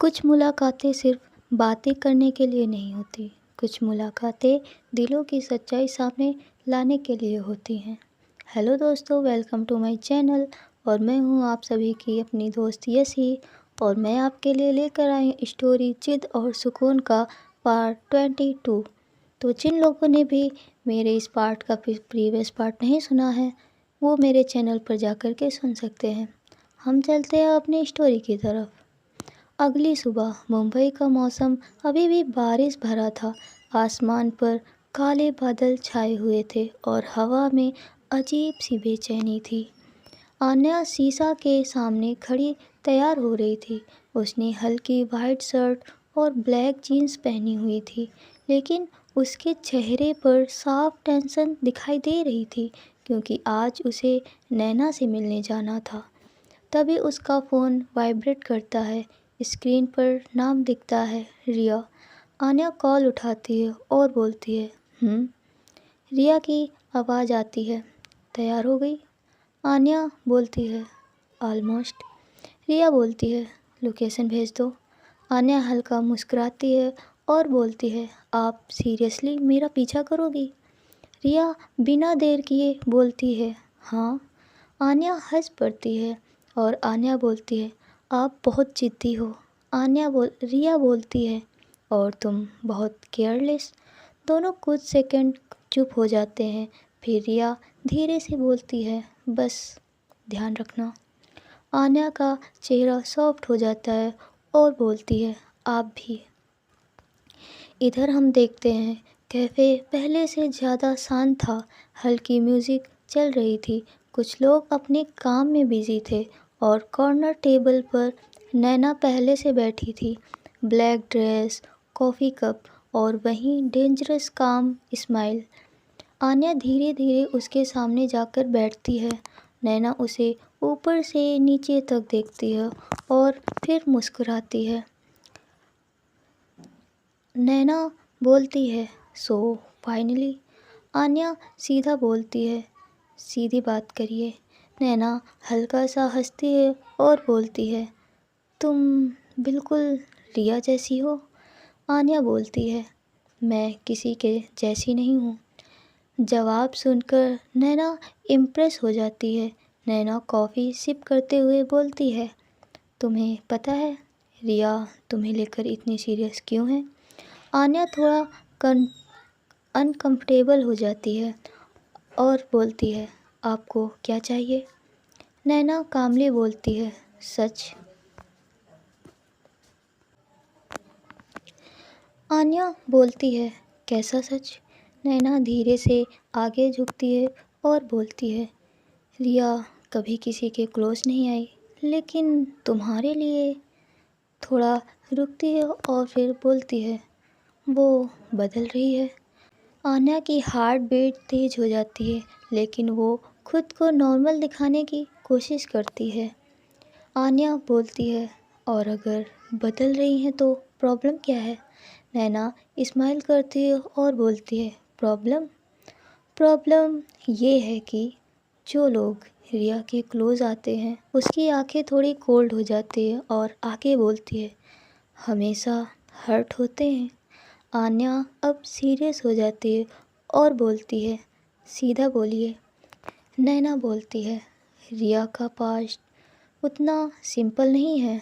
कुछ मुलाकातें सिर्फ बातें करने के लिए नहीं होती, कुछ मुलाकातें दिलों की सच्चाई सामने लाने के लिए होती हैं। हेलो दोस्तों, वेलकम टू माय चैनल और मैं हूं आप सभी की अपनी दोस्त यसी और मैं आपके लिए लेकर आई स्टोरी जिद और सुकून का पार्ट 22। तो जिन लोगों ने भी मेरे इस पार्ट का प्रीवियस पार्ट नहीं सुना है, वो मेरे चैनल पर जाकर के सुन सकते हैं। हम चलते हैं अपनी स्टोरी की तरफ। अगली सुबह मुंबई का मौसम अभी भी बारिश भरा था। आसमान पर काले बादल छाए हुए थे और हवा में अजीब सी बेचैनी थी। आन्या शीशा के सामने खड़ी तैयार हो रही थी। उसने हल्की वाइट शर्ट और ब्लैक जीन्स पहनी हुई थी, लेकिन उसके चेहरे पर साफ टेंशन दिखाई दे रही थी क्योंकि आज उसे नैना से मिलने जाना था। तभी उसका फ़ोन वाइब्रेट करता है। स्क्रीन पर नाम दिखता है, रिया। आन्या कॉल उठाती है और बोलती है, रिया की आवाज़ आती है, तैयार हो गई? आन्या बोलती है, ऑलमोस्ट। रिया बोलती है, लोकेशन भेज दो। आन्या हल्का मुस्कुराती है और बोलती है, आप सीरियसली मेरा पीछा करोगी? रिया बिना देर किए बोलती है, हाँ। आन्या हंस पड़ती है और आन्या बोलती है, आप बहुत जिद्दी हो। रिया बोलती है, और तुम बहुत केयरलेस। दोनों कुछ सेकंड चुप हो जाते हैं। फिर रिया धीरे से बोलती है, बस ध्यान रखना। आन्या का चेहरा सॉफ्ट हो जाता है और बोलती है, आप भी। इधर हम देखते हैं कैफ़े पहले से ज़्यादा शांत था। हल्की म्यूज़िक चल रही थी। कुछ लोग अपने काम में बिजी थे और कॉर्नर टेबल पर नैना पहले से बैठी थी। ब्लैक ड्रेस, कॉफ़ी कप और वहीं डेंजरस काम स्माइल। आन्या धीरे धीरे उसके सामने जाकर बैठती है। नैना उसे ऊपर से नीचे तक देखती है और फिर मुस्कुराती है। नैना बोलती है, सो फाइनली। आन्या सीधा बोलती है, सीधी बात करिए। नैना हल्का सा हंसती है और बोलती है, तुम बिल्कुल रिया जैसी हो। आन्या बोलती है, मैं किसी के जैसी नहीं हूँ। जवाब सुनकर नैना इम्प्रेस हो जाती है। नैना कॉफ़ी सिप करते हुए बोलती है, तुम्हें पता है रिया तुम्हें लेकर इतनी सीरियस क्यों है? आन्या थोड़ा अनकंफर्टेबल हो जाती है और बोलती है, आपको क्या चाहिए? नैना कामली बोलती है, सच। आन्या बोलती है, कैसा सच? नैना धीरे से आगे झुकती है और बोलती है, रिया कभी किसी के क्लोज नहीं आई, लेकिन तुम्हारे लिए। थोड़ा रुकती है और फिर बोलती है, वो बदल रही है। आन्या की हार्ट बीट तेज हो जाती है, लेकिन वो खुद को नॉर्मल दिखाने की कोशिश करती है। आन्या बोलती है, और अगर बदल रही हैं तो प्रॉब्लम क्या है? नैना स्माइल करती है और बोलती है, प्रॉब्लम? प्रॉब्लम ये है कि जो लोग रिया के क्लोज आते हैं, उसकी आंखें थोड़ी कोल्ड हो जाती है और आगे बोलती है, हमेशा हर्ट होते हैं। आन्या अब सीरियस हो जाती है और बोलती है, सीधा बोलिए। नैना बोलती है, रिया का पास्ट उतना सिंपल नहीं है।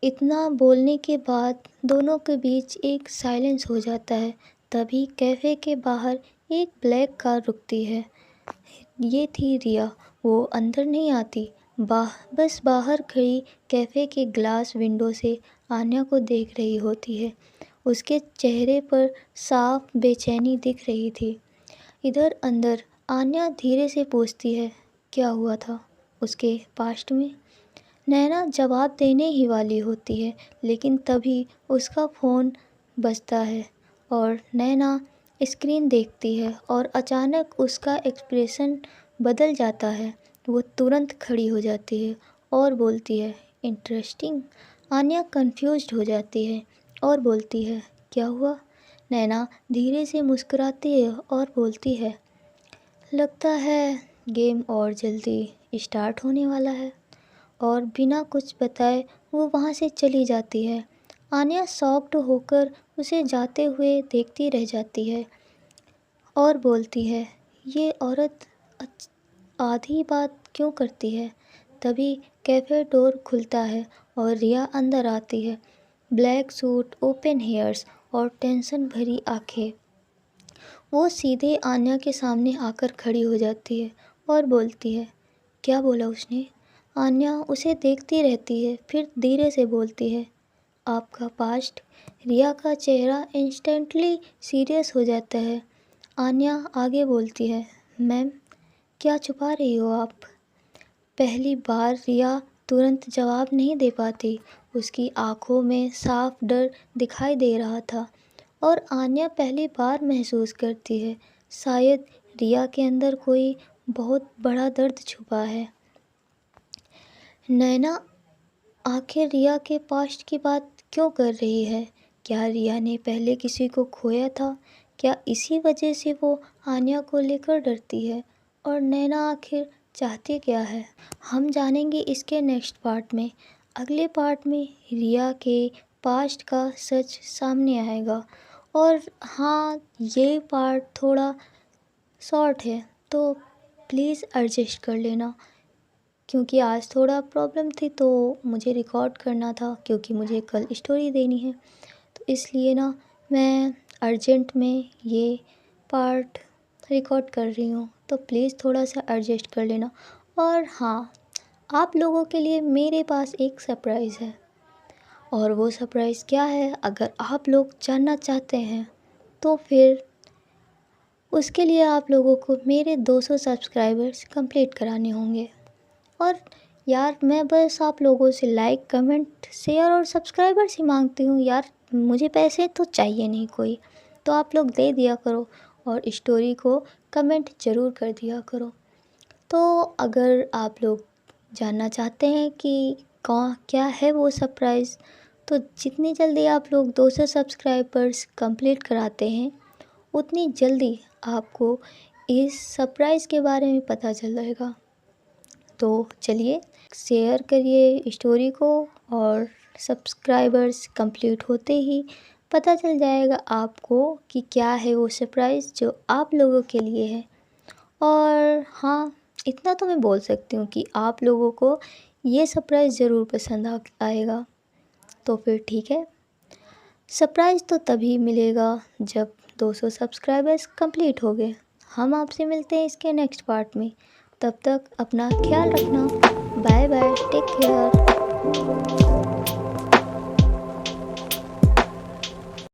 इतना बोलने के बाद दोनों के बीच एक साइलेंस हो जाता है। तभी कैफ़े के बाहर एक ब्लैक कार रुकती है। ये थी रिया। वो अंदर नहीं आती, बस बाहर खड़ी कैफ़े के ग्लास विंडो से आन्या को देख रही होती है। उसके चेहरे पर साफ बेचैनी दिख रही थी। इधर अंदर आन्या धीरे से पूछती है, क्या हुआ था उसके पास्ट में? नैना जवाब देने ही वाली होती है, लेकिन तभी उसका फ़ोन बजता है और नैना स्क्रीन देखती है और अचानक उसका एक्सप्रेशन बदल जाता है। वो तुरंत खड़ी हो जाती है और बोलती है, इंटरेस्टिंग। आन्या कंफ्यूज्ड हो जाती है और बोलती है, क्या हुआ? नैना धीरे से मुस्कुराती है और बोलती है, लगता है गेम और जल्दी स्टार्ट होने वाला है। और बिना कुछ बताए वो वहाँ से चली जाती है। आन्या शॉक्ड होकर उसे जाते हुए देखती रह जाती है और बोलती है, ये औरत आधी बात क्यों करती है। तभी कैफ़े डोर खुलता है और रिया अंदर आती है। ब्लैक सूट, ओपन हेयर्स और टेंशन भरी आंखें। वो सीधे आन्या के सामने आकर खड़ी हो जाती है और बोलती है, क्या बोला उसने। आन्या उसे देखती रहती है, फिर धीरे से बोलती है, आपका पास्ट। रिया का चेहरा इंस्टेंटली सीरियस हो जाता है। आन्या आगे बोलती है, मैम क्या छुपा रही हो आप। पहली बार रिया तुरंत जवाब नहीं दे पाती। उसकी आंखों में साफ डर दिखाई दे रहा था और आन्या पहली बार महसूस करती है शायद रिया के अंदर कोई बहुत बड़ा दर्द छुपा है। नैना आखिर रिया के पास्ट की बात क्यों कर रही है। क्या रिया ने पहले किसी को खोया था। क्या इसी वजह से वो आन्या को लेकर डरती है। और नैना आखिर चाहती क्या है, हम जानेंगे इसके नेक्स्ट पार्ट में। अगले पार्ट में रिया के पास्ट का सच सामने आएगा। और हाँ, ये पार्ट थोड़ा शॉर्ट है तो प्लीज़ एडजस्ट कर लेना, क्योंकि आज थोड़ा प्रॉब्लम थी तो मुझे रिकॉर्ड करना था, क्योंकि मुझे कल स्टोरी देनी है। तो इसलिए ना मैं अर्जेंट में ये पार्ट रिकॉर्ड कर रही हूँ, तो प्लीज़ थोड़ा सा एडजस्ट कर लेना। और हाँ, आप लोगों के लिए मेरे पास एक सरप्राइज़ है। और वो सरप्राइज़ क्या है, अगर आप लोग जानना चाहते हैं तो फिर उसके लिए आप लोगों को मेरे 200 सब्सक्राइबर्स कंप्लीट कराने होंगे। और यार, मैं बस आप लोगों से लाइक, कमेंट, शेयर और सब्सक्राइबर्स ही मांगती हूँ यार। मुझे पैसे तो चाहिए नहीं कोई, तो आप लोग दे दिया करो और स्टोरी को कमेंट ज़रूर कर दिया करो। तो अगर आप लोग जानना चाहते हैं कि क्या है वो सरप्राइज़, तो जितनी जल्दी आप लोग 200 सब्सक्राइबर्स कंप्लीट कराते हैं, उतनी जल्दी आपको इस सरप्राइज़ के बारे में पता चल जाएगा। तो चलिए शेयर करिए स्टोरी को, और सब्सक्राइबर्स कंप्लीट होते ही पता चल जाएगा आपको कि क्या है वो सरप्राइज़ जो आप लोगों के लिए है। और हाँ, इतना तो मैं बोल सकती हूँ कि आप लोगों को ये सरप्राइज़ ज़रूर पसंद आएगा। तो फिर ठीक है, सरप्राइज़ तो तभी मिलेगा जब 200 सब्सक्राइबर्स कंप्लीट हो गए। हम आपसे मिलते हैं इसके नेक्स्ट पार्ट में। तब तक अपना ख्याल रखना। Bye bye, take care.